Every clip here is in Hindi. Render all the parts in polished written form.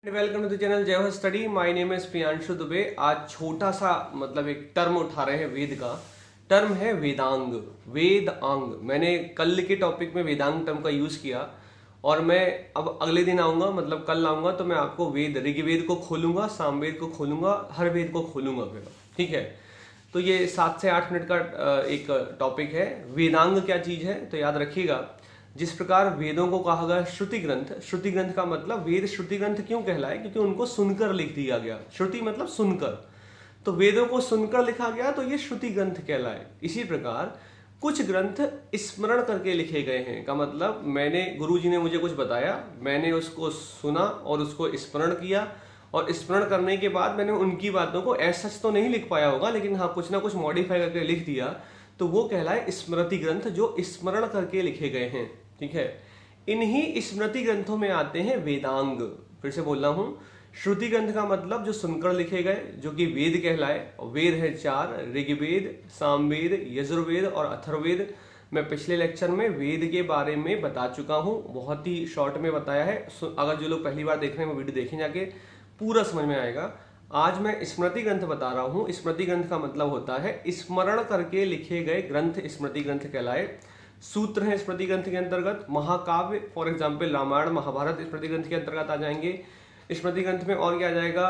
वेलकम टू द चैनल जय हो study. My name is Priyanshu Dubey. आज छोटा सा एक टर्म उठा रहे हैं वेद का। टर्म है वेदांग। वेदांग मैंने कल के टॉपिक में वेदांग टर्म का यूज किया और मैं अब अगले दिन आऊंगा, कल आऊंगा तो मैं आपको ऋग्वेद को खोलूंगा, सामवेद को खोलूंगा, हर वेद को खोलूंगा फिर। ठीक है, तो ये 7 से 8 मिनट का एक टॉपिक है। वेदांग क्या चीज है तो याद रखिएगा। जिस प्रकार वेदों को कहा गया श्रुति ग्रंथ, श्रुति ग्रंथ का मतलब वेद श्रुति ग्रंथ क्यों कहलाए, क्योंकि उनको सुनकर लिख दिया गया। श्रुति मतलब सुनकर, तो वेदों को सुनकर लिखा गया तो ये श्रुति ग्रंथ कहलाए। इसी प्रकार कुछ ग्रंथ स्मरण करके लिखे गए हैं का मतलब गुरुजी ने मुझे कुछ बताया, मैंने उसको सुना और उसको स्मरण किया, और स्मरण करने के बाद मैंने उनकी बातों को ऐसा तो नहीं लिख पाया होगा, लेकिन हाँ कुछ ना कुछ मॉडिफाई करके लिख दिया, तो वो कहलाए स्मृति ग्रंथ, जो स्मरण करके लिखे गए हैं। ठीक है, इन्हीं स्मृति ग्रंथों में आते हैं वेदांग। फिर से बोल रहा हूं, श्रुति ग्रंथ का मतलब जो सुनकर लिखे गए, जो कि वेद कहलाए। वेद है 4, ऋग्वेद, सामवेद, यजुर्वेद और अथर्ववेद। मैं पिछले लेक्चर में वेद के बारे में बता चुका हूं, बहुत ही शॉर्ट में बताया है। अगर जो लोग पहली बार देख रहे हैं वो वीडियो देखें जाके, पूरा समझ में आएगा। आज मैं स्मृति ग्रंथ बता रहा हूं। स्मृति ग्रंथ का मतलब होता है स्मरण करके लिखे गए ग्रंथ स्मृति ग्रंथ कहलाए। सूत्र हैं स्मृति ग्रंथ के अंतर्गत। महाकाव्य फॉर एग्जाम्पल रामायण महाभारत स्मृति ग्रंथ के अंतर्गत आ जाएंगे। स्मृति ग्रंथ में और क्या आ जाएगा,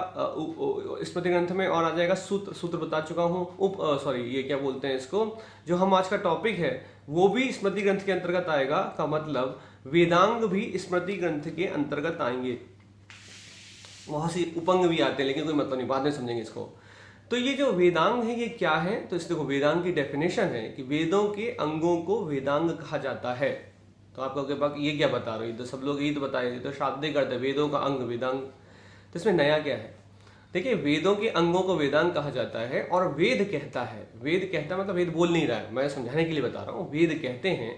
स्मृति ग्रंथ में और आ जाएगा सूत्र बता चुका हूँ। ये क्या बोलते हैं इसको, जो हम आज का टॉपिक है वो भी स्मृति ग्रंथ के अंतर्गत आएगा। का मतलब वेदांग भी स्मृति ग्रंथ के अंतर्गत आएंगे। बहुत सी उपंग भी आते हैं, लेकिन कोई मतलब नहीं, बाद में समझेंगे इसको। तो ये जो वेदांग है ये क्या है, तो इस देखो वेदांग की डेफिनेशन है कि वेदों के अंगों को वेदांग कहा जाता है। तो आप कहोगे बाकी ये क्या बता रहे हो, तो सब लोग यही तो बताए, तो शाब्दिक अर्थ है वेदों का अंग वेदांग। तो इसमें नया क्या है, देखिए वेदों के अंगों को वेदांग कहा जाता है। और वेद कहता है, वेद कहता है मतलब वेद बोल नहीं रहा है, मैं समझाने के लिए बता रहा हूँ। वेद कहते हैं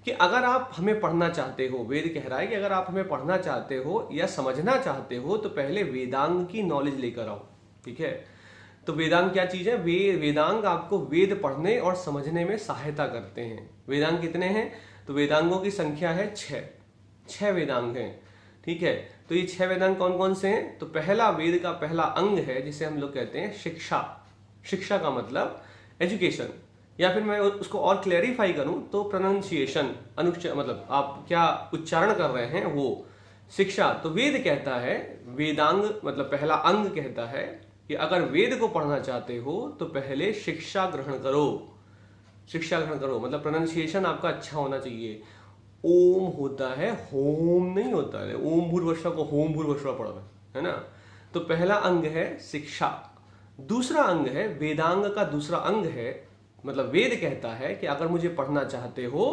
कि अगर आप हमें पढ़ना चाहते हो, वेद कह रहा है कि अगर आप हमें पढ़ना चाहते हो या समझना चाहते हो तो पहले वेदांग की नॉलेज लेकर आओ। ठीक है, तो वेदांग क्या चीज है, वेदांग आपको वेद पढ़ने और समझने में सहायता करते हैं। वेदांग कितने हैं, तो वेदांगों की संख्या है 6 वेदांग हैं। ठीक है, तो ये 6 वेदांग कौन कौन से हैं, तो पहला वेद का पहला अंग है जिसे हम लोग कहते हैं शिक्षा। शिक्षा का मतलब एजुकेशन, या फिर मैं उसको और क्लैरिफाई करूं तो प्रोनाउंसिएशन, मतलब आप क्या उच्चारण कर रहे हैं वो शिक्षा। तो वेद कहता है, वेदांग मतलब पहला अंग कहता है कि अगर वेद को पढ़ना चाहते हो तो पहले शिक्षा ग्रहण करो। शिक्षा ग्रहण करो मतलब प्रोनाउंसिएशन आपका अच्छा होना चाहिए। ओम होता है, होम नहीं होता है। ओम भूर्भुवस्सुः को होम भूर्भुवस्सुः पढ़ रहे है ना। तो पहला अंग है शिक्षा। दूसरा अंग है वेदांग का दूसरा अंग है, मतलब वेद कहता है कि अगर मुझे पढ़ना चाहते हो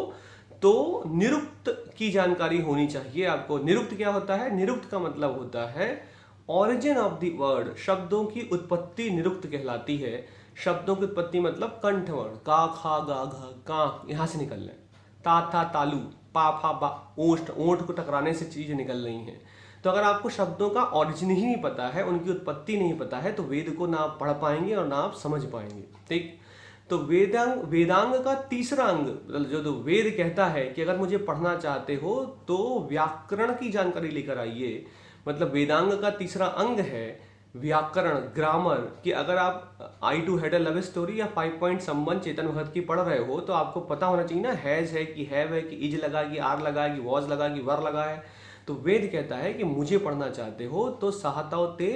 तो निरुक्त की जानकारी होनी चाहिए आपको। निरुक्त क्या होता है, निरुक्त का मतलब होता है ऑरिजिन ऑफ द वर्ड, शब्दों की उत्पत्ति निरुक्त कहलाती है। शब्दों की उत्पत्ति मतलब कंठ वर्ण, का खा गा घा का यहां से निकल रहे, ता था तालू, पा फा बा, ओष्ठ ओंठ को टकराने से चीजें निकल रही हैं। तो अगर आपको शब्दों का ऑरिजिन ही नहीं पता है, उनकी उत्पत्ति नहीं पता है, तो वेद को ना आप पढ़ पाएंगे और ना आप समझ पाएंगे। ठीक, तो वेदांग का तीसरा अंग, जो वेद कहता है कि अगर मुझे पढ़ना चाहते हो तो व्याकरण की जानकारी लेकर आइए। मतलब वेदांग का तीसरा अंग है व्याकरण, ग्रामर। कि अगर आप I too had a love story या 5 पॉइंट संबंध चेतन भगत की पढ़ रहे हो तो आपको पता होना चाहिए ना, हैज है कि हैव है कि इज लगा कि आर लगा कि वॉज लगा कि वर लगा है। तो वेद कहता है कि मुझे पढ़ना चाहते हो तो सहाताओ ते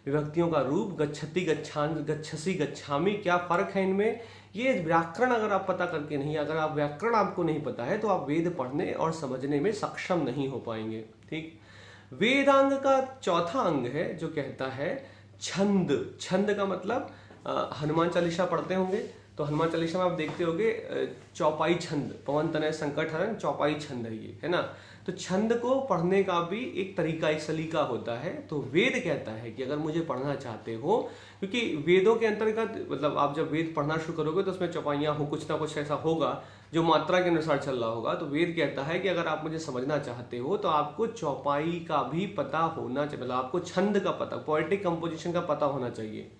विभक्तियों का रूप, गच्छति गच्छान गच्छसि गच्छामि, क्या फर्क है इनमें, ये व्याकरण अगर आप पता करके नहीं, अगर आप व्याकरण आपको नहीं पता है तो आप वेद पढ़ने और समझने में सक्षम नहीं हो पाएंगे। ठीक, वेदांग का चौथा अंग है जो कहता है छंद। छंद का मतलब हनुमान चालीसा पढ़ते होंगे तो हनुमान चालीसा में आप देखते होंगे चौपाई छंद, पवन तनय संकट हरण, चौपाई छंद है ये, है ना। तो छंद को पढ़ने का भी एक तरीका, एक सलीका होता है। तो वेद कहता है कि अगर मुझे पढ़ना चाहते हो, क्योंकि वेदों के अंतर्गत मतलब आप जब वेद पढ़ना शुरू करोगे तो उसमें चौपाइयाँ हो, कुछ ना कुछ ऐसा होगा जो मात्रा के अनुसार चल रहा होगा। तो वेद कहता है कि अगर आप मुझे समझना चाहते हो तो आपको चौपाई का भी पता होना चाहिए, मतलब आपको छंद का पता, पोएटिक कंपोजिशन का पता होना चाहिए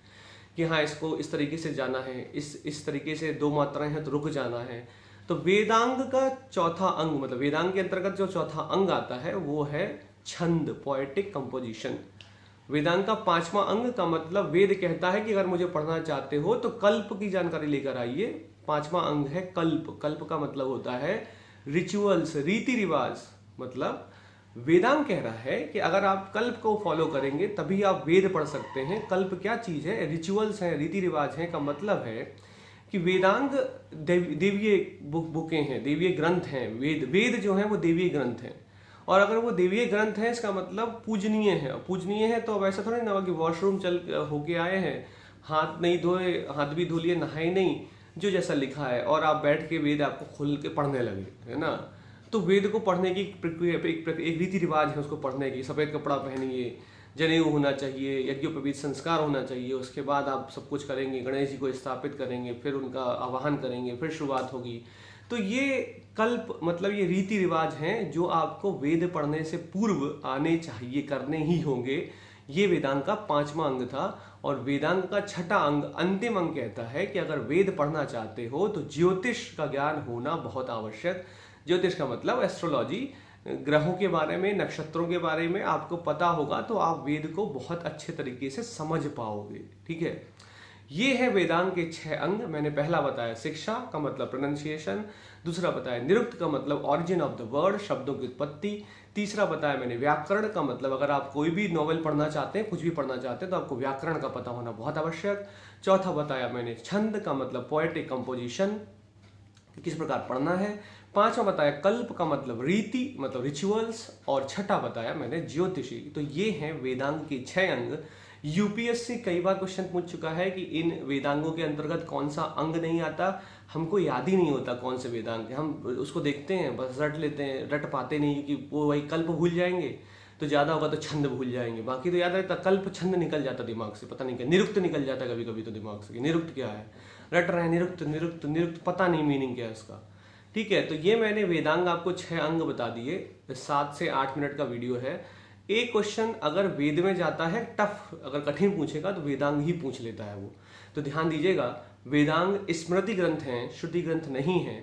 कि हाँ इसको इस तरीके से जाना है, इस तरीके से 2 मात्राएं हैं तो रुक जाना है। तो वेदांग का चौथा अंग, मतलब वेदांग के अंतर्गत जो चौथा अंग आता है वो है छंद, पोएटिक कंपोजिशन। वेदांग का 5वां अंग का मतलब वेद कहता है कि अगर मुझे पढ़ना चाहते हो तो कल्प की जानकारी लेकर आइए। 5वां अंग है कल्प। कल्प का मतलब होता है रिचुअल्स, रीति रिवाज। मतलब वेदांग कह रहा है कि अगर आप कल्प को फॉलो करेंगे तभी आप वेद पढ़ सकते हैं। कल्प क्या चीज है? रिचुअल्स हैं, रीति रिवाज हैं। का मतलब है कि वेदांग देवीय बुकें हैं, देवीय ग्रंथ हैं। वेद जो है वो देवीय ग्रंथ हैं, और अगर वो देवीय ग्रंथ है इसका मतलब पूजनीय है। पूजनीय है तो अब ऐसा थोड़ी ना कि वॉशरूम चल होके आए हैं, हाथ नहीं धोए, हाथ भी धो लिए, नहाए नहीं, जो जैसा लिखा है, और आप बैठ के वेद आपको खोल के पढ़ने लगे, है ना। तो वेद को पढ़ने की प्रक्रिया, एक रीति रिवाज है उसको पढ़ने की। सफेद कपड़ा पहनिए, जनेऊ होना चाहिए, यज्ञोपवीत संस्कार होना चाहिए, उसके बाद आप सब कुछ करेंगे, गणेश जी को स्थापित करेंगे, फिर उनका आवाहन करेंगे, फिर शुरुआत होगी। तो ये कल्प मतलब ये रीति रिवाज हैं जो आपको वेद पढ़ने से पूर्व आने चाहिए, करने ही होंगे। ये वेदांग का 5वां अंग था। और वेदांग का 6ठा अंग, अंतिम अंग कहता है कि अगर वेद पढ़ना चाहते हो तो ज्योतिष का ज्ञान होना बहुत आवश्यक। ज्योतिष का मतलब एस्ट्रोलॉजी, ग्रहों के बारे में, नक्षत्रों के बारे में आपको पता होगा तो आप वेद को बहुत अच्छे तरीके से समझ पाओगे। ठीक है, ये है वेदांग के 6 अंग। मैंने पहला बताया शिक्षा का मतलब प्रोनाउंसिएशन, दूसरा बताया निरुक्त का मतलब ऑरिजिन ऑफ द वर्ड, शब्दों की उत्पत्ति, तीसरा बताया मैंने व्याकरण का मतलब अगर आप कोई भी नॉवेल पढ़ना चाहते हैं, कुछ भी पढ़ना चाहते हैं तो आपको व्याकरण का पता होना बहुत आवश्यक। चौथा बताया मैंने छंद का मतलब पोएटिक कंपोजिशन, किस प्रकार पढ़ना है। पांचवा बताया कल्प का मतलब रीति, मतलब रिचुअल्स, और छठा बताया मैंने ज्योतिषी। तो ये हैं वेदांग के 6 अंग। यूपीएससी कई बार क्वेश्चन पूछ चुका है कि इन वेदांगों के अंतर्गत कौन सा अंग नहीं आता। हमको याद ही नहीं होता कौन से वेदांग है, हम उसको देखते हैं बस रट लेते हैं, रट पाते नहीं कि वो वही कल्प भूल जाएंगे तो ज्यादा होगा तो छंद भूल जाएंगे, बाकी तो याद रहता। कल्प छंद निकल जाता दिमाग से, पता नहीं क्या। निरुक्त निकल जाता कभी कभी तो दिमाग से कि निरुक्त क्या है, रट रहे हैं निरुक्त निरुक्त निरुक्त, पता नहीं मीनिंग क्या है इसका। ठीक है, तो ये मैंने वेदांग आपको 6 अंग बता दिए। 7 से 8 मिनट का वीडियो है। एक क्वेश्चन अगर वेद में जाता है टफ, अगर कठिन पूछेगा तो वेदांग ही पूछ लेता है वो, तो ध्यान दीजिएगा। वेदांग स्मृति ग्रंथ हैं, श्रुति ग्रंथ नहीं है।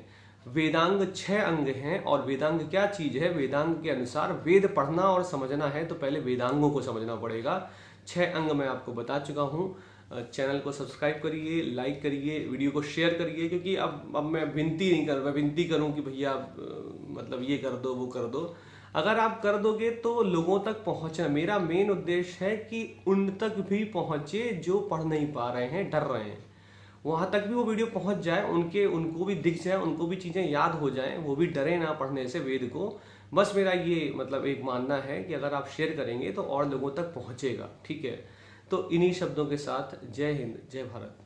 वेदांग 6 अंग हैं, और वेदांग क्या चीज है? वेदांग के अनुसार वेद पढ़ना और समझना है तो पहले वेदांगों को समझना पड़ेगा। 6 अंग मैं आपको बता चुका हूँ। चैनल को सब्सक्राइब करिए, लाइक करिए, वीडियो को शेयर करिए, क्योंकि अब मैं विनती नहीं कर, मैं विनती करूं कि भैया मतलब ये कर दो वो कर दो। अगर आप कर दोगे तो लोगों तक पहुंचना, मेरा मेन उद्देश्य है कि उन तक भी पहुंचे जो पढ़ नहीं पा रहे हैं, डर रहे हैं, वहां तक भी वो वीडियो पहुंच जाए, उनको भी दिख जाए, उनको भी चीजें याद हो जाएं, वो भी डरे ना पढ़ने से वेद को। बस मेरा ये मतलब एक मानना है कि अगर आप शेयर करेंगे तो और लोगों तक पहुंचेगा। ठीक है, तो इन्हीं शब्दों के साथ जय हिंद, जय भारत।